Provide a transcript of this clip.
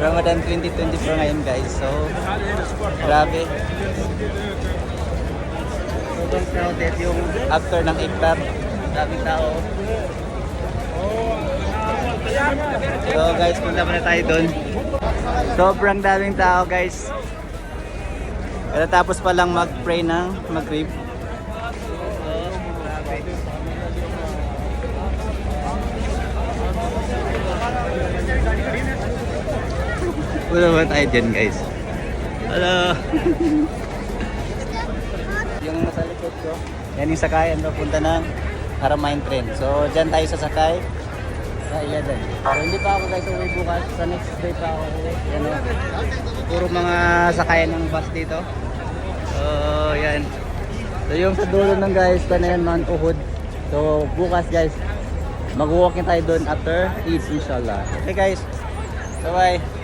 Ramadan 2024 ngayon guys. So, grabe. Sobrang crowded yung after ng iftar. Daming tao. So guys, punta muna tayo doon. Sobrang daming tao guys. Tapos pa lang mag-pray ng Maghrib. Wala ba tayo dyan guys? Hello! Yung nasa likod ko, yan yung sakayan papunta ng Haramain train. So dyan tayo sasakay sa Iladan. So hindi pa ako guys uwi bukas. Sa next day pa ako uwi. Yan o. Puro mga sakayan ng bus dito. So yan. So yung sa dulo ng guys, Panayan Mount Uhud. So bukas guys, mag-walking tayo doon after Eid inshallah. Okay guys, bye bye.